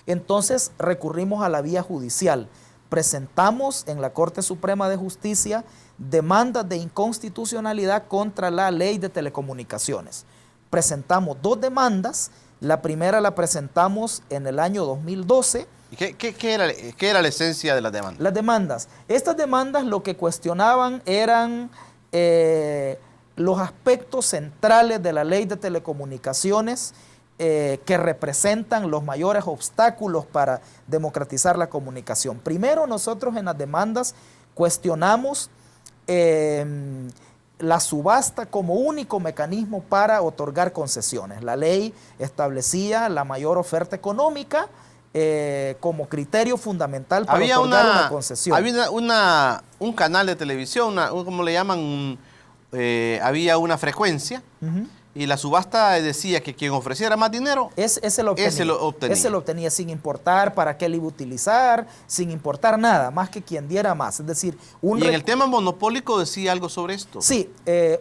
[SPEAKER 2] entonces recurrimos a la vía judicial. Presentamos en la Corte Suprema de Justicia demandas de inconstitucionalidad contra la ley de telecomunicaciones. Presentamos 2 demandas. La primera la presentamos en el año 2012.
[SPEAKER 1] ¿Y qué era la esencia de las demandas?
[SPEAKER 2] Las demandas. Estas demandas lo que cuestionaban eran los aspectos centrales de la ley de telecomunicaciones que representan los mayores obstáculos para democratizar la comunicación. Primero, nosotros en las demandas cuestionamos la subasta como único mecanismo para otorgar concesiones. La ley establecía la mayor oferta económica como criterio fundamental para otorgar una concesión.
[SPEAKER 1] Había un canal de televisión, ¿cómo le llaman? Había una frecuencia. Y la subasta decía que quien ofreciera más dinero,
[SPEAKER 2] ese lo obtenía. Ese lo obtenía sin importar para qué le iba a utilizar, sin importar nada, más que quien diera más. Es decir,
[SPEAKER 1] y en el tema monopólico decía algo sobre esto.
[SPEAKER 2] Sí,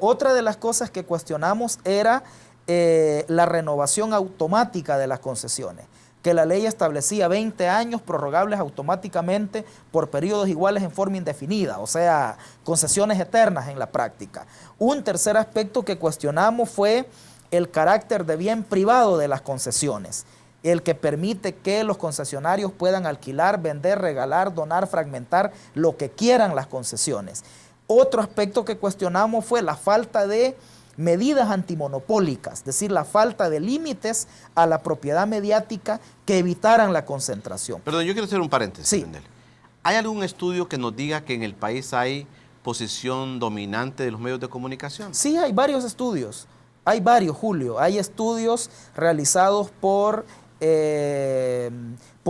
[SPEAKER 2] otra de las cosas que cuestionamos era la renovación automática de las concesiones, que la ley establecía 20 años prorrogables automáticamente por periodos iguales en forma indefinida, o sea, concesiones eternas en la práctica. Un tercer aspecto que cuestionamos fue el carácter de bien privado de las concesiones, el que permite que los concesionarios puedan alquilar, vender, regalar, donar, fragmentar, lo que quieran las concesiones. Otro aspecto que cuestionamos fue la falta de medidas antimonopólicas, es decir, la falta de límites a la propiedad mediática que evitaran la concentración.
[SPEAKER 1] Perdón, yo quiero hacer un paréntesis.
[SPEAKER 2] Sí.
[SPEAKER 1] ¿Hay algún estudio que nos diga que en el país hay posición dominante de los medios de comunicación?
[SPEAKER 2] Sí, hay varios estudios. Hay varios, Julio. Hay estudios realizados por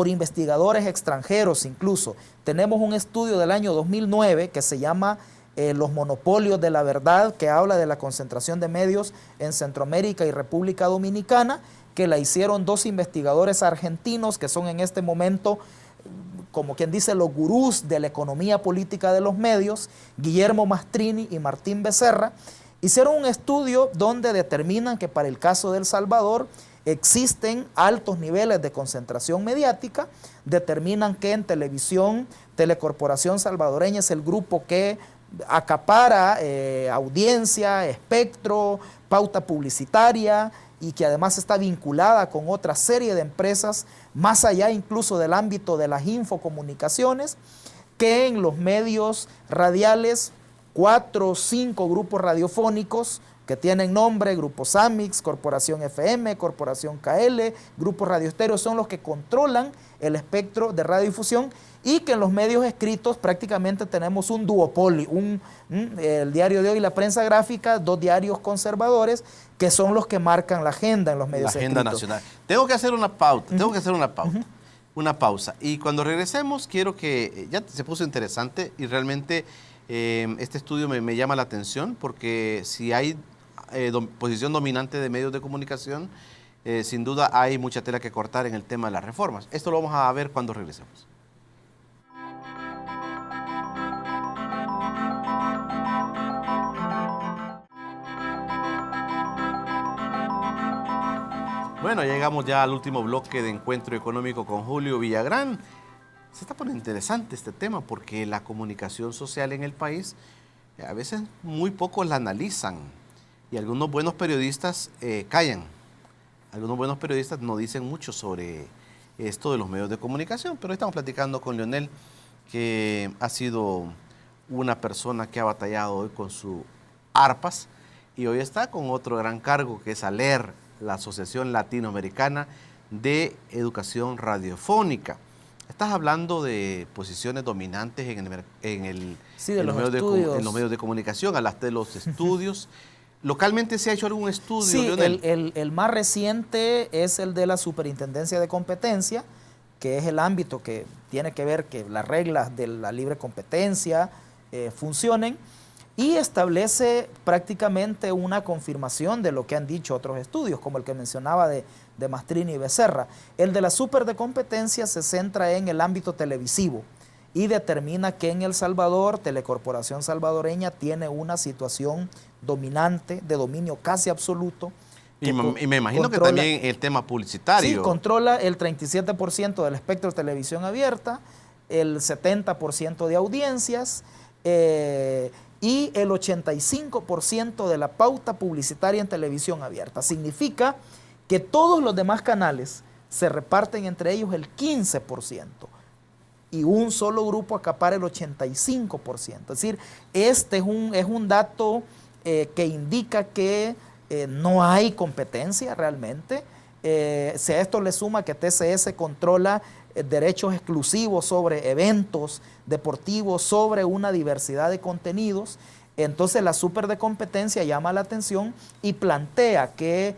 [SPEAKER 2] investigadores extranjeros incluso. Tenemos un estudio del año 2009 que se llama Los monopolios de la verdad, que habla de la concentración de medios en Centroamérica y República Dominicana, que la hicieron dos investigadores argentinos que son en este momento, como quien dice, los gurús de la economía política de los medios, Guillermo Mastrini y Martín Becerra. Hicieron un estudio donde determinan que para el caso de El Salvador existen altos niveles de concentración mediática, determinan que en televisión, Telecorporación Salvadoreña es el grupo que acapara audiencia, espectro, pauta publicitaria, y que además está vinculada con otra serie de empresas, más allá incluso del ámbito de las infocomunicaciones, que en los medios radiales 4 o 5 grupos radiofónicos que tienen nombre, Grupo Samix, Corporación FM, Corporación KL, Grupo Radio Estéreo, son los que controlan el espectro de radiodifusión, y que en los medios escritos prácticamente tenemos un duopolio, el Diario de Hoy y la Prensa Gráfica, 2 diarios conservadores que son los que marcan la agenda en los medios escritos. La agenda
[SPEAKER 1] nacional. Tengo que hacer una pauta, una pausa. Y cuando regresemos quiero que, ya se puso interesante y realmente este estudio me llama la atención, porque si hay posición dominante de medios de comunicación, sin duda hay mucha tela que cortar en el tema de las reformas. Esto lo vamos a ver cuando regresemos. Bueno, llegamos ya al último bloque de Encuentro Económico con Julio Villagrán. Se está poniendo interesante este tema porque la comunicación social en el país a veces muy pocos la analizan y algunos buenos periodistas callan. Algunos buenos periodistas no dicen mucho sobre esto de los medios de comunicación, pero hoy estamos platicando con Leonel, que ha sido una persona que ha batallado hoy con sus arpas y hoy está con otro gran cargo, que es ALER, la Asociación Latinoamericana de Educación Radiofónica. Estás hablando de posiciones dominantes en los medios de comunicación, hablaste de los estudios. ¿Localmente se ha hecho algún estudio?
[SPEAKER 2] Sí, el más reciente es el de la Superintendencia de Competencia, que es el ámbito que tiene que ver que las reglas de la libre competencia funcionen, y establece prácticamente una confirmación de lo que han dicho otros estudios, como el que mencionaba de Mastrini y Becerra. El de la super de competencia se centra en el ámbito televisivo y determina que en El Salvador, Telecorporación Salvadoreña tiene una situación dominante, de dominio casi absoluto.
[SPEAKER 1] Y me imagino que también el tema publicitario.
[SPEAKER 2] Sí, controla el 37% del espectro de televisión abierta, el 70% de audiencias, y el 85% de la pauta publicitaria en televisión abierta. Significa que todos los demás canales se reparten entre ellos el 15% y un solo grupo acapara el 85%. Es decir, este es un dato que indica que no hay competencia realmente. Si a esto le suma que TCS controla derechos exclusivos sobre eventos deportivos, sobre una diversidad de contenidos, entonces la super de competencia llama la atención y plantea que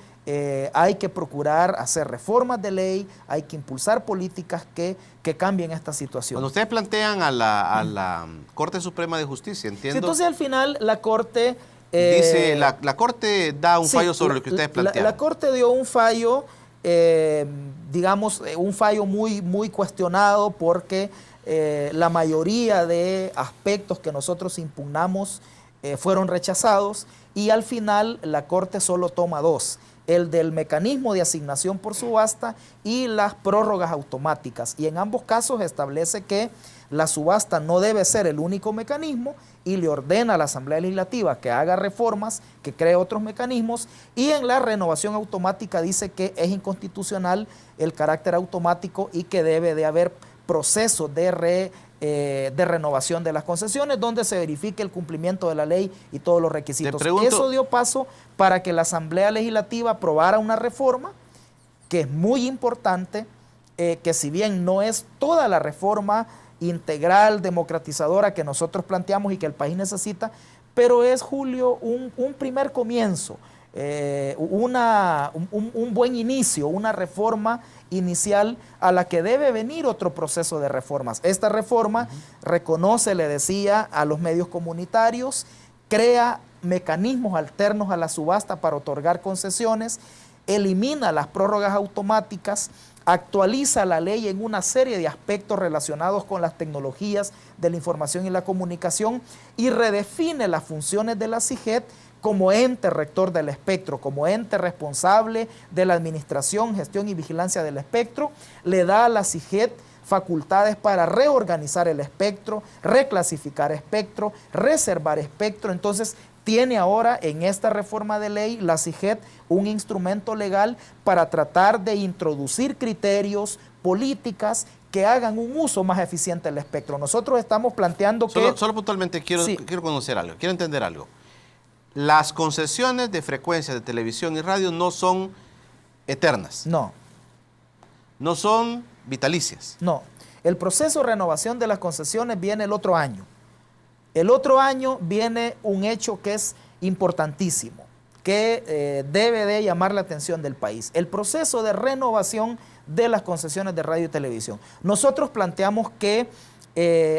[SPEAKER 2] hay que procurar hacer reformas de ley, hay que impulsar políticas que cambien esta situación.
[SPEAKER 1] Cuando ustedes plantean a la Corte Suprema de Justicia, entiendo. Sí,
[SPEAKER 2] entonces al final la Corte...
[SPEAKER 1] dice, la Corte da un fallo sobre lo que ustedes plantean.
[SPEAKER 2] La Corte dio un fallo, digamos, un fallo muy cuestionado porque la mayoría de aspectos que nosotros impugnamos fueron rechazados y al final la Corte solo toma 2. El del mecanismo de asignación por subasta y las prórrogas automáticas. Y en ambos casos establece que la subasta no debe ser el único mecanismo y le ordena a la Asamblea Legislativa que haga reformas, que cree otros mecanismos, y en la renovación automática dice que es inconstitucional el carácter automático y que debe de haber procesos de renovación de las concesiones donde se verifique el cumplimiento de la ley y todos los requisitos. Eso dio paso para que la Asamblea Legislativa aprobara una reforma que es muy importante, que si bien no es toda la reforma integral, democratizadora que nosotros planteamos y que el país necesita, pero es, Julio, un primer comienzo. un buen inicio, una reforma inicial a la que debe venir otro proceso de reformas. Esta reforma reconoce, le decía, a los medios comunitarios, crea mecanismos alternos a la subasta para otorgar concesiones, elimina las prórrogas automáticas, actualiza la ley en una serie de aspectos relacionados con las tecnologías de la información y la comunicación y redefine las funciones de la CIGED como ente rector del espectro, como ente responsable de la administración, gestión y vigilancia del espectro. Le da a la CIGED facultades para reorganizar el espectro, reclasificar espectro, reservar espectro. Entonces, tiene ahora en esta reforma de ley la CIGED un instrumento legal para tratar de introducir criterios, políticas que hagan un uso más eficiente del espectro. Nosotros estamos planteando que...
[SPEAKER 1] Solo puntualmente quiero conocer algo, quiero entender algo. Las concesiones de frecuencias de televisión y radio no son eternas.
[SPEAKER 2] No.
[SPEAKER 1] No son vitalicias.
[SPEAKER 2] No. El proceso de renovación de las concesiones viene el otro año. El otro año viene un hecho que es importantísimo, que debe de llamar la atención del país. El proceso de renovación de las concesiones de radio y televisión. Nosotros planteamos que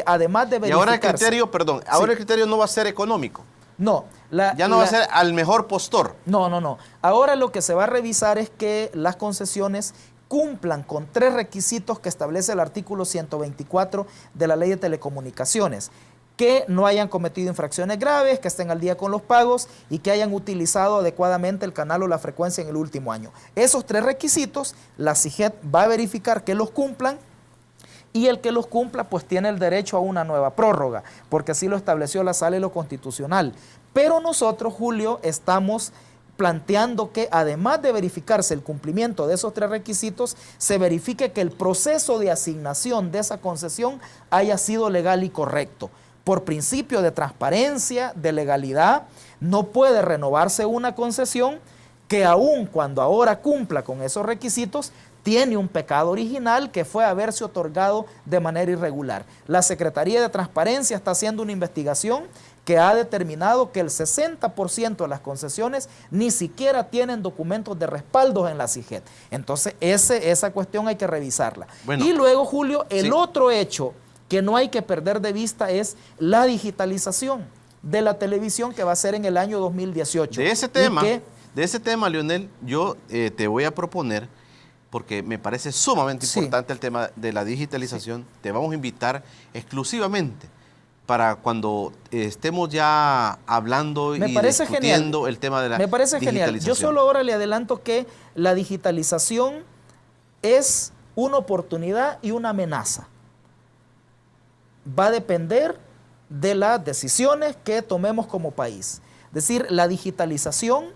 [SPEAKER 2] además de verificarse...
[SPEAKER 1] Y ahora el criterio, perdón, ahora el criterio no va a ser económico.
[SPEAKER 2] No.
[SPEAKER 1] Ya no va a ser al mejor postor.
[SPEAKER 2] No. Ahora lo que se va a revisar es que las concesiones cumplan con 3 requisitos que establece el artículo 124 de la Ley de Telecomunicaciones. Que no hayan cometido infracciones graves, que estén al día con los pagos y que hayan utilizado adecuadamente el canal o la frecuencia en el último año. Esos 3 requisitos, la CIGED va a verificar que los cumplan y el que los cumpla pues tiene el derecho a una nueva prórroga, porque así lo estableció la Sala y lo Constitucional. Pero nosotros, Julio, estamos planteando que además de verificarse el cumplimiento de esos 3 requisitos, se verifique que el proceso de asignación de esa concesión haya sido legal y correcto. Por principio de transparencia, de legalidad, no puede renovarse una concesión que aun cuando ahora cumpla con esos requisitos, tiene un pecado original que fue haberse otorgado de manera irregular. La Secretaría de Transparencia está haciendo una investigación que ha determinado que el 60% de las concesiones ni siquiera tienen documentos de respaldo en la CIGED. Entonces, esa cuestión hay que revisarla. Bueno, y luego, Julio, el otro hecho que no hay que perder de vista es la digitalización de la televisión que va a ser en el año 2018.
[SPEAKER 1] De ese tema, Leonel, yo te voy a proponer, porque me parece sumamente importante el tema de la digitalización, te vamos a invitar exclusivamente para cuando estemos ya hablando y discutiendo el tema de la digitalización.
[SPEAKER 2] Me parece genial. Yo solo ahora le adelanto que la digitalización es una oportunidad y una amenaza. Va a depender de las decisiones que tomemos como país. Es decir, la digitalización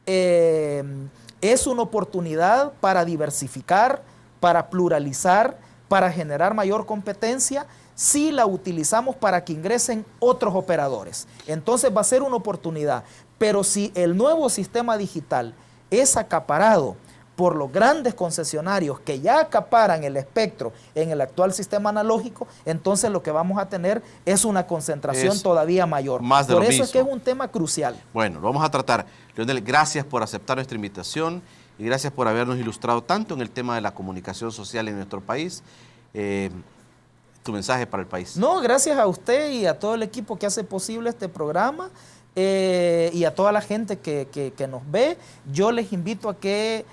[SPEAKER 2] es una oportunidad para diversificar, para pluralizar, para generar mayor competencia, si la utilizamos para que ingresen otros operadores. Entonces va a ser una oportunidad. Pero si el nuevo sistema digital es acaparado por los grandes concesionarios que ya acaparan el espectro en el actual sistema analógico, entonces lo que vamos a tener es una concentración todavía mayor. Por eso es que es un tema crucial.
[SPEAKER 1] Bueno, lo vamos a tratar. Leonel, gracias por aceptar nuestra invitación y gracias por habernos ilustrado tanto en el tema de la comunicación social en nuestro país. Tu mensaje para el país.
[SPEAKER 2] No, gracias a usted y a todo el equipo que hace posible este programa y a toda la gente que nos ve. Yo les invito a que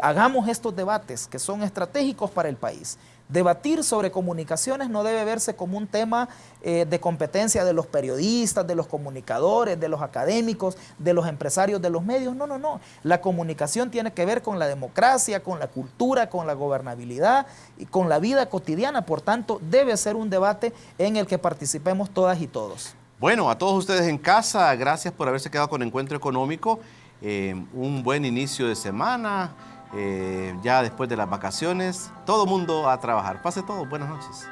[SPEAKER 2] hagamos estos debates que son estratégicos para el país. Debatir sobre comunicaciones no debe verse como un tema de competencia de los periodistas, de los comunicadores, de los académicos, de los empresarios, de los medios. No, no, no. La comunicación tiene que ver con la democracia, con la cultura, con la gobernabilidad y con la vida cotidiana. Por tanto, debe ser un debate en el que participemos todas y todos.
[SPEAKER 1] Bueno, a todos ustedes en casa, gracias por haberse quedado con Encuentro Económico. Un buen inicio de semana. Ya después de las vacaciones, todo mundo a trabajar. Pase todo, buenas noches.